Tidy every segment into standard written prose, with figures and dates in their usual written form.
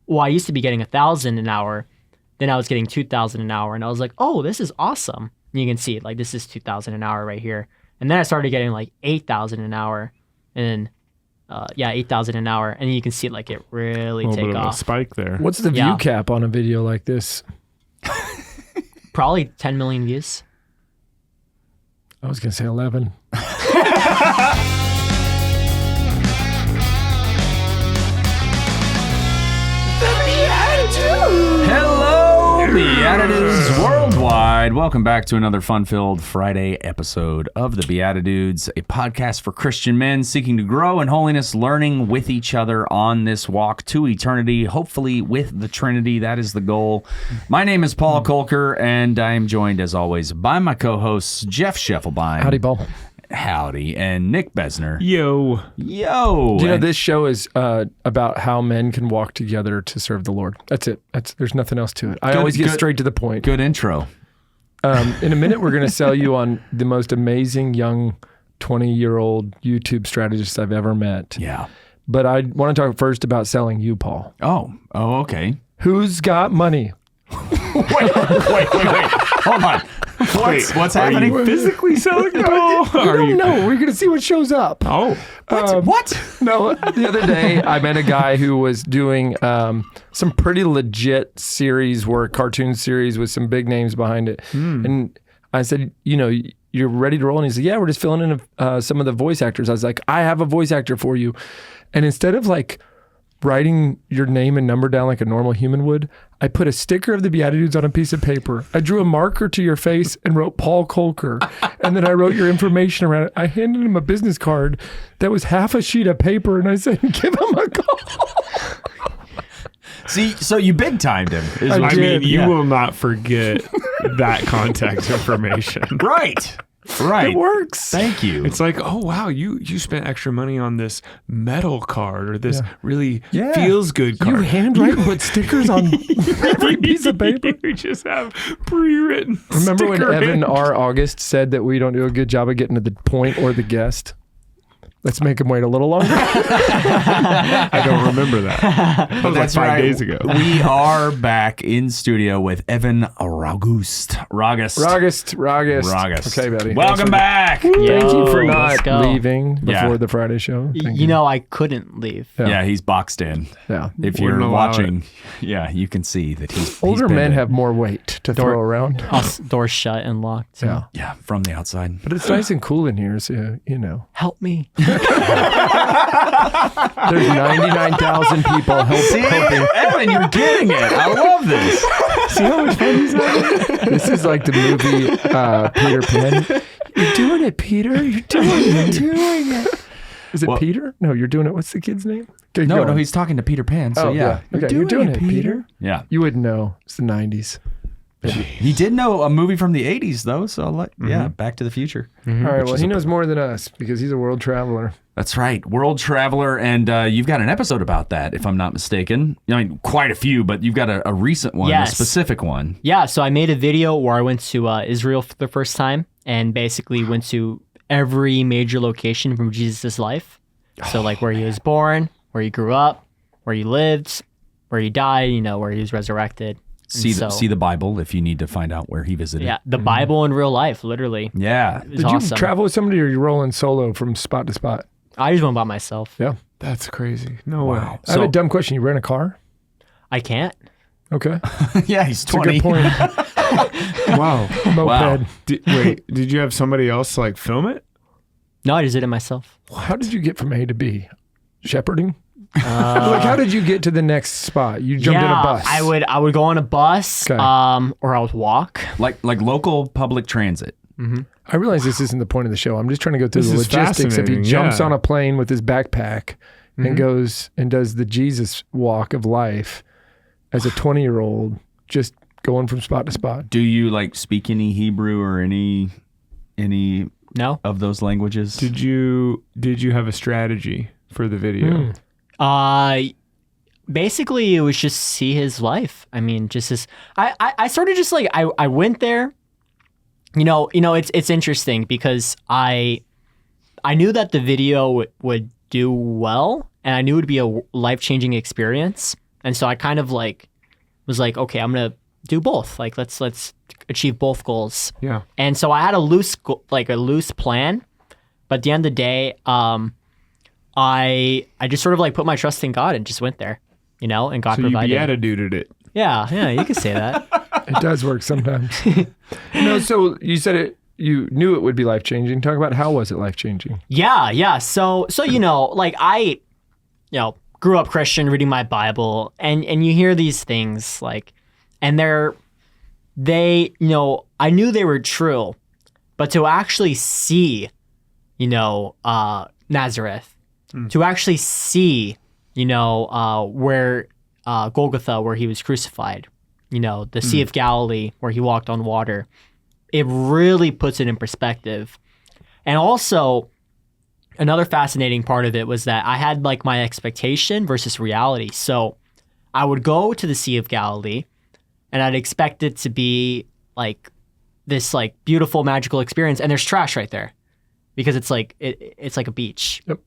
well, I used to be getting 1,000 an hour. Then I was getting 2,000 an hour. And I was like, oh, this is awesome. And you can see like, this is 2,000 an hour right here. And then I started getting like 8,000 an hour. And then, 8,000 an hour. And you can see like it really take bit of off. a spike there. What's the view cap on a video like this? Probably 10 million views. I was going to say 11. Hello, BeatiDudes worldwide. Welcome back to another fun-filled Friday episode of the BeatiDudes, a podcast for Christian men seeking to grow in holiness, learning with each other on this walk to eternity, hopefully with the Trinity. That is the goal. My name is Paul Kolker, and I am joined, as always, by my co-hosts, Jeff Schiefelbein. Howdy, Paul. Howdy, and Nick Bezner. Yo. Do you know this show is about how men can walk together to serve the Lord? That's it. There's nothing else to it. I always get straight to the point. Good intro. In a minute, we're going to sell you on the most amazing young 20-year-old YouTube strategist I've ever met. Yeah. But I want to talk first about selling you, Paul. Oh, okay. Who's got money? Wait. Hold on. What's happening? Are you physically selling it? I don't know. We're going to see what shows up. Oh. What? No, the other day I met a guy who was doing some pretty legit series work, cartoon series with some big names behind it. And I said, you're ready to roll? And he said, yeah, we're just filling in some of the voice actors. I was like, I have a voice actor for you. And instead of like writing your name and number down like a normal human would, I put a sticker of the BeatiDudes on a piece of paper. I drew a marker to your face and wrote Paul Kolker. And then I wrote your information around it. I handed him a business card that was half a sheet of paper, and I said, give him a call. See, so you big timed him. I did. You will not forget that contact information. Right. It works. Thank you. It's like, oh, wow, you spent extra money on this metal card or this really feels good card. You handwrite and put stickers on every piece of paper. You just have pre-written Remember when sticker Evan in. Raugust said that we don't do a good job of getting to the point or the guest? Let's make him wait a little longer. I don't remember that. That was like 5 days ago. We are back in studio with Evan Raugust. Raugust. Okay, buddy. Welcome back. Thank you for let's not go. leaving before the Friday show. Thank you. I couldn't leave. Yeah, he's boxed in. Yeah. If you're Wouldn't allow watching, you can see that he's Older been men in. have more weight to throw around. Us doors shut and locked. Yeah. Yeah, from the outside. But it's nice and cool in here, so, Help me. There's 99,000 people helping. Evan, you're getting it. I love this. See how much fun he's having? This is like the movie Peter Pan. You're doing it, Peter. You're doing it. Is it Peter? No, you're doing it. What's the kid's name? No, he's talking to Peter Pan. So Okay, you're doing it, Peter. Yeah. You wouldn't know. It's the 90s. He did know a movie from the 80s, though. So, Back to the Future. All right, well, he knows more than us because he's a world traveler. That's right. World traveler. And you've got an episode about that, if I'm not mistaken. I mean, quite a few, but you've got a recent one, Yes. a specific one. Yeah, so I made a video where I went to Israel for the first time and basically went to every major location from Jesus' life. So like where he was born, where he grew up, where he lived, where he died, where he was resurrected. See the Bible if you need to find out where he visited. Yeah, the Bible in real life, literally. Yeah. It was Did awesome. you travel with somebody or are you rolling solo from spot to spot? I just went by myself. Yeah. That's crazy. No way. I have a dumb question. You rent a car? I can't. Okay. Yeah, he's That's a 20. good point. Wow. Moped. Did you have somebody else like film it? No, I just did it myself. How did you get from A to B? Shepherding? How did you get to the next spot? You jumped in a bus. I would go on a bus, Okay. or I would walk. Like local public transit. I realize this isn't the point of the show. I'm just trying to go through This the is logistics. If he fascinating, jumps yeah. on a plane with his backpack and goes and does the Jesus walk of life as a 20-year-old, just going from spot to spot. Do you speak any Hebrew or any No. of those languages? Did you have a strategy for the video? Basically it was just see his life. I mean, just his, I sort of just I went there, it's interesting because I knew that the video would do well and I knew it would be a life-changing experience. And so I kind of like was like, okay, I'm gonna do both. Like let's achieve both goals. Yeah. And so I had a loose plan, but at the end of the day, I just sort of like put my trust in God and just went there, and God So provided. you beatituded it. Yeah, you could say that. It does work sometimes. So you said you knew it would be life-changing. Talk about how was it life-changing? Yeah. So like I, grew up Christian, reading my Bible, and you hear these things like, and they I knew they were true, but to actually see, Nazareth, to actually see, where Golgotha, where he was crucified, the Sea of Galilee, where he walked on water, it really puts it in perspective. And also, another fascinating part of it was that I had like my expectation versus reality. So I would go to the Sea of Galilee and I'd expect it to be like this like beautiful magical experience, and there's trash right there because it's like it's like a beach. Yep.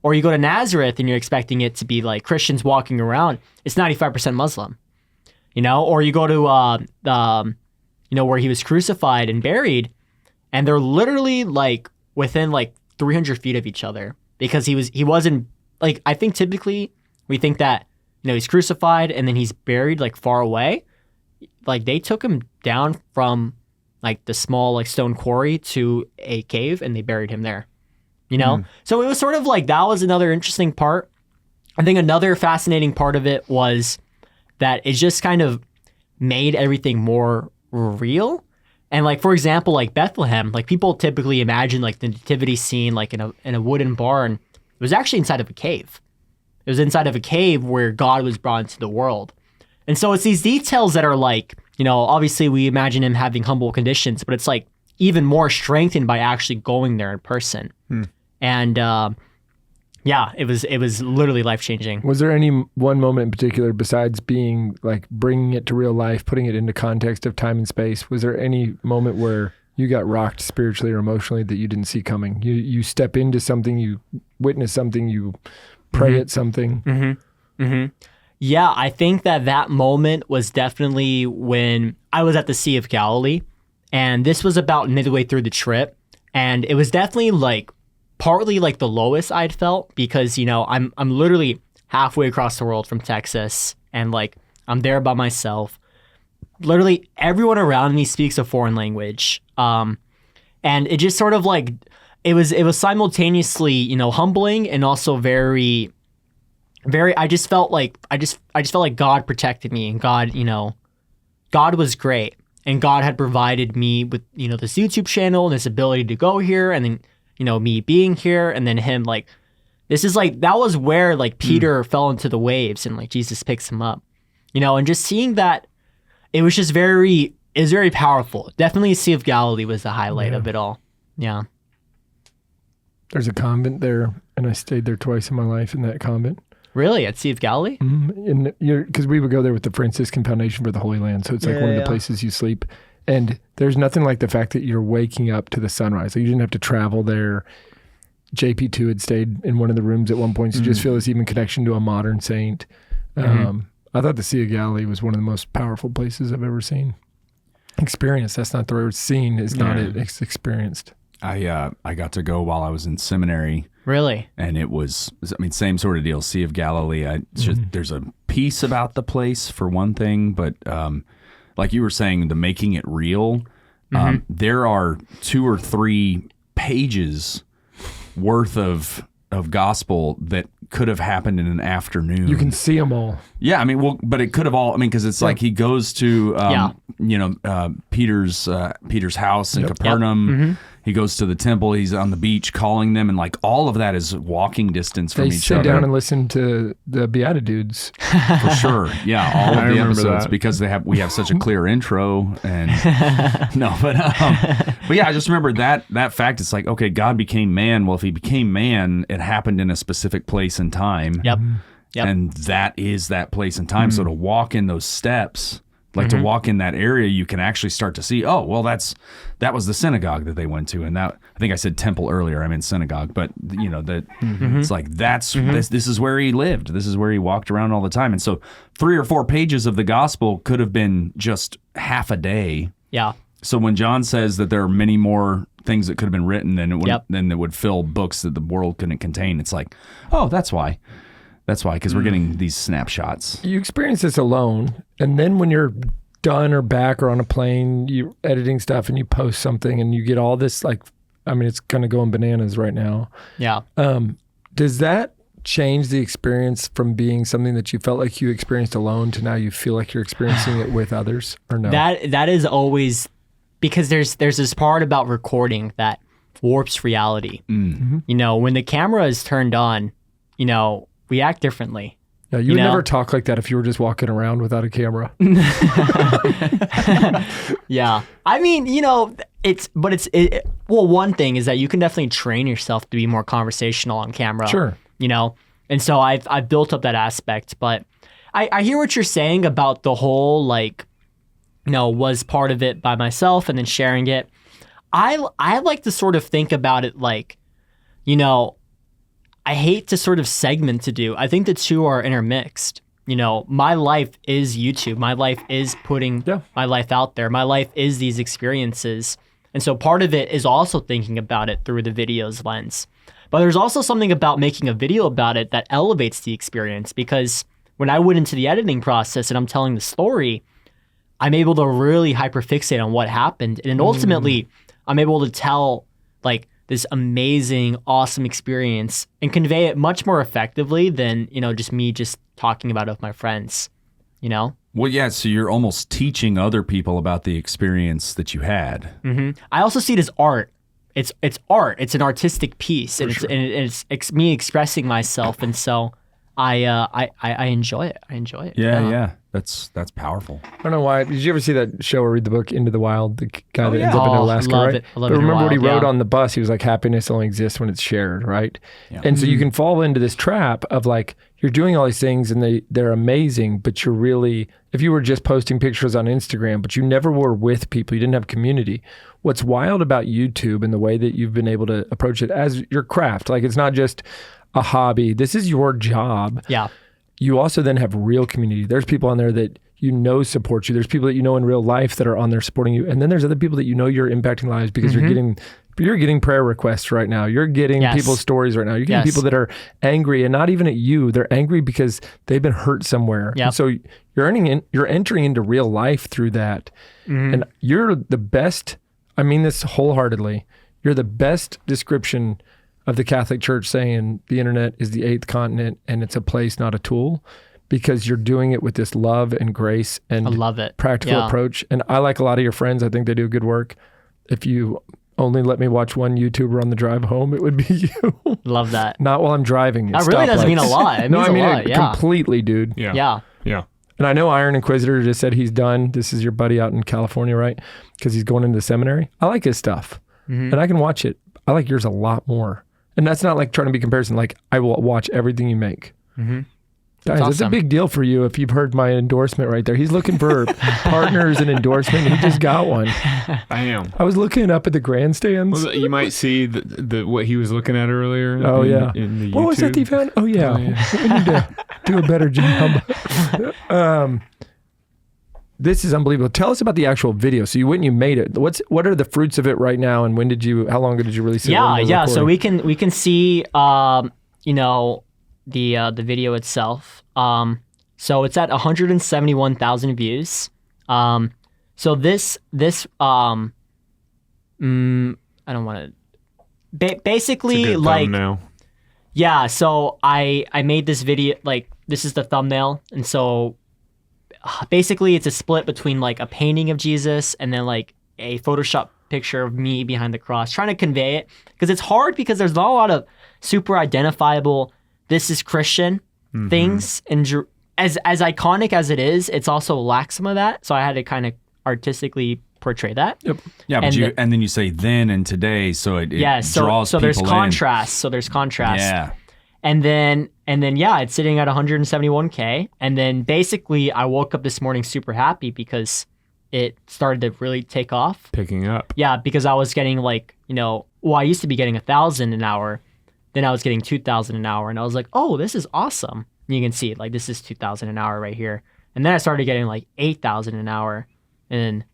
Or you go to Nazareth and you're expecting it to be like Christians walking around. It's 95% Muslim. Or you go to where he was crucified and buried, and they're literally like within like 300 feet of each other because he wasn't like, I think typically we think that he's crucified and then he's buried like far away. Like they took him down from like the small like stone quarry to a cave and they buried him there. So it was sort of like, that was another interesting part. I think another fascinating part of it was that it just kind of made everything more real. And like, for example, like Bethlehem, like people typically imagine like the nativity scene, like in a wooden barn. It was actually inside of a cave. It was inside of a cave where God was brought into the world. And so it's these details that are like, obviously we imagine him having humble conditions, but it's like even more strengthened by actually going there in person. And it was literally life-changing. Was there any one moment in particular, besides being like bringing it to real life, putting it into context of time and space? Was there any moment where you got rocked spiritually or emotionally that you didn't see coming? You step into something, you witness something, you pray at something. Yeah, I think that moment was definitely when I was at the Sea of Galilee, and this was about midway through the trip, and it was definitely like partly like the lowest I'd felt because I'm literally halfway across the world from Texas, and like I'm there by myself. Literally everyone around me speaks a foreign language, and it just sort of like it was simultaneously humbling and also very. I just felt like God protected me, and God was great, and God had provided me with this YouTube channel and this ability to go here, and then me being here, and then him like this is like that was where like Peter fell into the waves and like Jesus picks him up, and just seeing that it was very powerful. Definitely Sea of Galilee was the highlight of it all. Yeah. There's a convent there, and I stayed there twice in my life in that convent. Really? At Sea of Galilee? Because we would go there with the Franciscan Foundation for the Holy Land. So it's like one of the places you sleep. And there's nothing like the fact that you're waking up to the sunrise. Like you didn't have to travel there. JP2 had stayed in one of the rooms at one point. So you just feel this even connection to a modern saint. I thought the Sea of Galilee was one of the most powerful places I've ever seen. Experienced. That's not the word. Seen is not it. It's experienced. I got to go while I was in seminary. Really? And it was, same sort of deal. Sea of Galilee. There's a piece about the place for one thing, but like you were saying, the making it real. There are 2 or 3 pages worth of gospel that could have happened in an afternoon. You can see them all. Yeah, but it could have all. Because it's like he goes to Peter's house in Capernaum. He goes to the temple. He's on the beach calling them, and like all of that is walking distance from each other. They sit down and listen to the BeatiDudes. For sure. Yeah, all of the episodes because we have such a clear intro and but yeah, I just remember that fact. It's like, okay, God became man. Well, if he became man, it happened in a specific place and time. Yep. And that is that place and time. So to walk in those steps, Like to walk in that area, you can actually start to see, oh, well, that was the synagogue that they went to. And that, I think I said temple earlier, I meant synagogue, but you know, that it's like, this is where he lived. This is where he walked around all the time. And so 3 or 4 pages of the gospel could have been just half a day. Yeah. So when John says that there are many more things that could have been written than that would fill books that the world couldn't contain, it's like, oh, that's why. That's why, because we're getting these snapshots. You experience this alone, and then when you're done or back or on a plane, you're editing stuff and you post something and you get all this, like, I mean, it's kind of going bananas right now. Yeah. Does that change the experience from being something that you felt like you experienced alone to now you feel like you're experiencing it with others, or no? That is always, because there's this part about recording that warps reality. You know, when the camera is turned on, you know, we act differently. Yeah, you would never talk like that if you were just walking around without a camera. Yeah. I mean, you know, well, one thing is that you can definitely train yourself to be more conversational on camera. Sure. You know, and so I've built up that aspect, but I hear what you're saying about the whole, like, you know, was part of it by myself and then sharing it. I like to sort of think about it like, you know, I hate to sort of segment to do. I think the two are intermixed. You know, my life is YouTube. My life is putting my life out there. My life is these experiences. And so part of it is also thinking about it through the video's lens. But there's also something about making a video about it that elevates the experience, because when I went into the editing process and I'm telling the story, I'm able to really hyperfixate on what happened. And ultimately, I'm able to tell, like, this amazing, awesome experience and convey it much more effectively than, you know, just me just talking about it with my friends, you know? Well, yeah, so you're almost teaching other people about the experience that you had. I also see it as art. It's art. It's an artistic piece, and it's me expressing myself, and so I enjoy it. I enjoy it. Yeah. That's powerful. I don't know why. Did you ever see that show or read the book Into the Wild? The guy that ends up in Alaska, love right? it. I love but Into the remember what he Wild, wrote on the bus? He was like, happiness only exists when it's shared, right? Yeah. And so you can fall into this trap of like, you're doing all these things and they're amazing, but you're really, if you were just posting pictures on Instagram, but you never were with people, you didn't have community. What's wild about YouTube and the way that you've been able to approach it as your craft, like it's not just a hobby, this is your job. Yeah. You also then have real community. There's people on there that you know support you. There's people that you know in real life that are on there supporting you. And then there's other people that you know you're impacting lives because you're getting prayer requests right now. You're getting people's stories right now. You're getting people that are angry, and not even at you. They're angry because they've been hurt somewhere. Yep. And so you're entering into real life through that. And you're the best, I mean this wholeheartedly, you're the best description of the Catholic Church saying the internet is the 8th continent and it's a place, not a tool, because you're doing it with this love and grace and I love it. practical approach. And I like a lot of your friends. I think they do good work. If you only let me watch one YouTuber on the drive home, it would be you. Love that. Not while I'm driving. That really does mean a lot. It means I mean a lot. it completely, dude. Yeah. And I know Iron Inquisitor just said he's done. This is your buddy out in California, right? Because he's going into the seminary. I like his stuff. And I can watch it. I like yours a lot more. And that's not like trying to be comparison. Like, I will watch everything you make. Guys, awesome. It's a big deal for you if you've heard my endorsement right there. He's looking for partners and endorsement. He just got one. I am. I was looking up at the grandstands. Well, you might see the what he was looking at earlier. In the What was that you found? Oh, yeah. We need to do a better job. This is unbelievable. Tell us about the actual video. So you went and you made it. What are the fruits of it right now, and how long did you release it? Yeah. So we can see, you know, the video itself. So it's at 171,000 views. So this I don't want to. Basically, like, yeah. So I made this video, like, this is the thumbnail, and so basically it's a split between like a painting of Jesus and then like a Photoshop picture of me behind the cross, trying to convey it, because it's hard because there's not a lot of super identifiable this is Christian things, and as iconic as it is, it's also lacks some of that, so I had to kind of artistically portray that. Yeah, but and then you say then and today, so it draws so people there's in. contrast. So there's contrast. Yeah. And then yeah, it's sitting at 171K. And then basically I woke up this morning super happy because it started to really take off. Picking up. Yeah, because I was getting like, I used to be getting 1,000 an hour. Then I was getting 2,000 an hour. And I was like, oh, this is awesome. And you can see like this is 2,000 an hour right here. And then I started getting like 8,000 an hour. And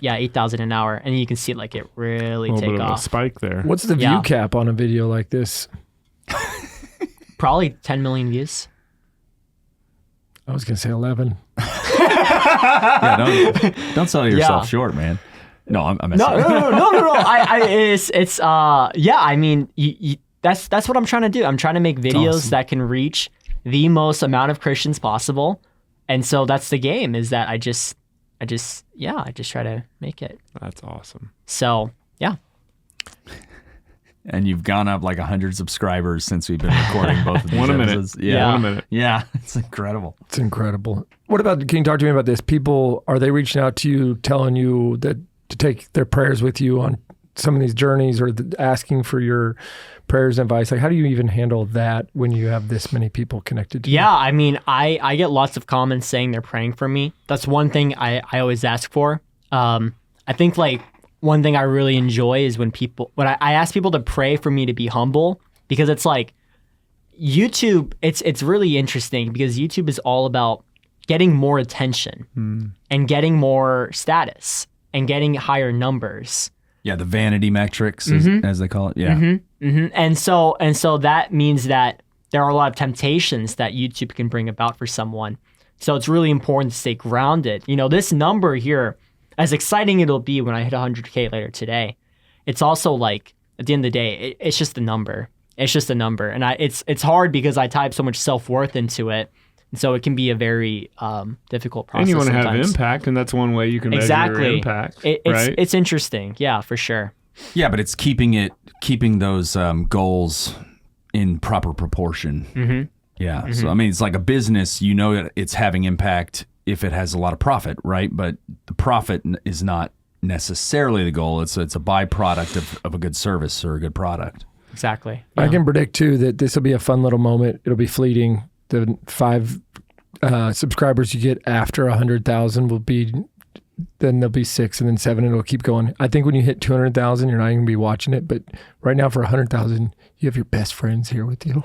8,000 an hour. And you can see like it really take bit of off. a spike there. What's the view cap on a video like this? Probably 10 million views. I was going to say 11. Yeah, don't sell yourself short, man. No, I'm No. I mean, that's what I'm trying to do. I'm trying to make videos that can reach the most amount of Christians possible. And so that's the game, is that I just try to make it. That's awesome. So, yeah. And you've gone up like 100 subscribers since we've been recording both of these episodes. Yeah. 1 minute. Yeah, it's incredible. It's incredible. What about, can you talk to me about this? People, are they reaching out to you, telling you that to take their prayers with you on some of these journeys, or asking for your prayers and advice? Like, how do you even handle that when you have this many people connected to you? Yeah, I mean, I get lots of comments saying they're praying for me. That's one thing I always ask for. I think like one thing I really enjoy is when I ask people to pray for me to be humble, because it's like YouTube, it's really interesting because YouTube is all about getting more attention and getting more status and getting higher numbers. Yeah, the vanity metrics, as they call it. Yeah. And so that means that there are a lot of temptations that YouTube can bring about for someone. So it's really important to stay grounded. This number here, as exciting it'll be when I hit 100K later today, it's also like, at the end of the day, it's just a number. It's just a number. And it's hard because I type so much self-worth into it. And so it can be a very difficult process. And you want to have sometimes. impact, and that's one way you can measure your impact. Right? It's interesting. Yeah, for sure. Yeah, but it's keeping those goals in proper proportion. Yeah. So, I mean, it's like a business, that it's having impact if it has a lot of profit, right? But the profit is not necessarily the goal. It's a byproduct of a good service or a good product. Exactly. Yeah. I can predict too that this will be a fun little moment. It'll be fleeting. The 5 subscribers you get after 100,000 will be, then there'll be 6 and then 7, and it'll keep going. I think when you hit 200,000, you're not even gonna be watching it. But right now for 100,000, you have your best friends here with you.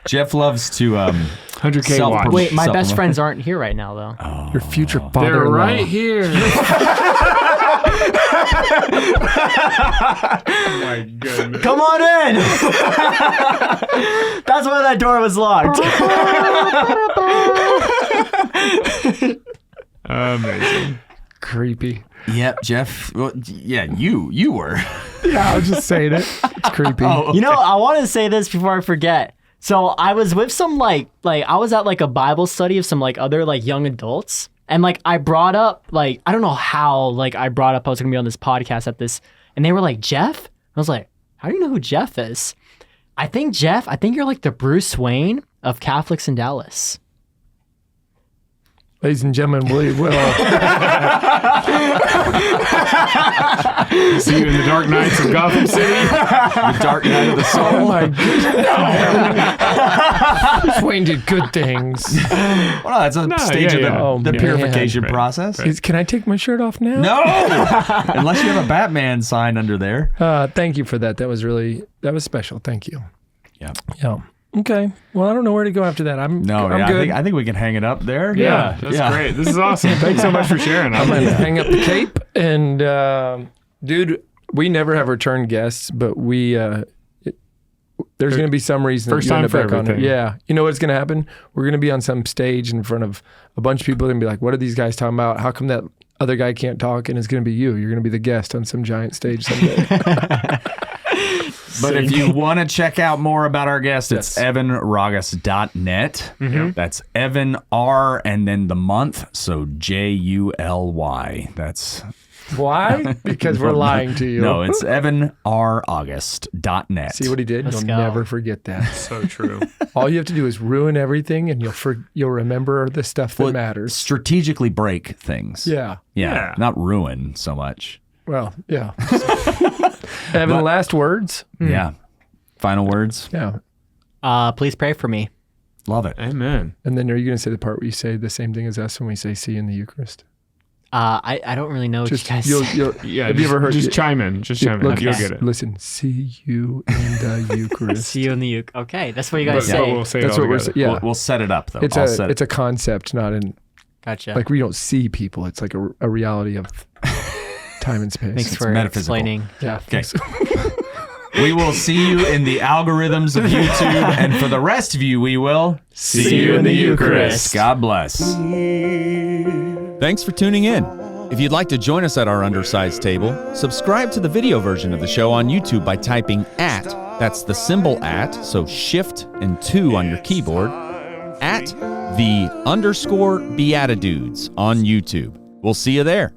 Jeff loves to 100K watch. Wait, my best friends aren't here right now, though. Oh. Your future father. They're right here. Oh my goodness. Come on in. That's why that door was locked. Amazing. Creepy. Yep, Jeff. Well, yeah, you were. Yeah, I was just saying it. It's creepy. Oh, okay. I want to say this before I forget. So I was with some like I was at like a Bible study of some like other like young adults. And like I brought up like, I don't know how like I brought up I was going to be on this podcast at this. And they were like, Jeff? I was like, how do you know who Jeff is? I think you're like the Bruce Wayne of Catholics in Dallas. Ladies and gentlemen, we will see you in the dark nights of Gotham City. The dark night of the soul. Oh my goodness. Wayne did good things. Well, no, that's a stage of the purification process. Can I take my shirt off now? No, unless you have a Batman sign under there. Thank you for that. That was special. Thank you. Yeah. Yeah. Okay. Well, I don't know where to go after that. I'm good. I think we can hang it up there. Yeah, that's great. This is awesome. Thanks so much for sharing. I'm going to hang up the cape. And, dude, we never have return guests, but there's going to be some reason first that you time end up for back everything. on it. Yeah. You know what's going to happen? We're going to be on some stage in front of a bunch of people and be like, what are these guys talking about? How come that other guy can't talk? And it's going to be you. You're going to be the guest on some giant stage someday. But if you want to check out more about our guest, it's evanraugust.net. That's Evan R and then the month, so JULY. That's why? Because we're lying to you. No, it's evanraugust.net. See what he did? You'll never forget that. So true. All you have to do is ruin everything, and you'll remember the stuff that matters. Strategically break things. Yeah. Not ruin so much. Well, yeah. Evan, last words? Yeah. Final words? Yeah. Please pray for me. Love it. Amen. And then are you going to say the part where you say the same thing as us when we say see you in the Eucharist? I don't really know what Just you guys Yeah, have you ever heard? Just chime in. Just chime in. Look, You'll get it. Listen, see you in the Eucharist. see you in the Eucharist. Okay, that's what you guys But say. we'll say That's it what all we're together. saying. Yeah. We'll set it up, though. It's a concept, not an Gotcha. like we don't see people. It's like a reality of time and space. Thanks for metaphysical. explaining. Yeah. Okay. We will see you in the algorithms of YouTube, and for the rest of you, we will See you in the Eucharist. God bless. Thanks for tuning in. If you'd like to join us at our undersized table, subscribe to the video version of the show on YouTube by typing @ that's the symbol @ so shift and 2 on your keyboard, @ the _ BeatiDudes on YouTube. We'll see you there.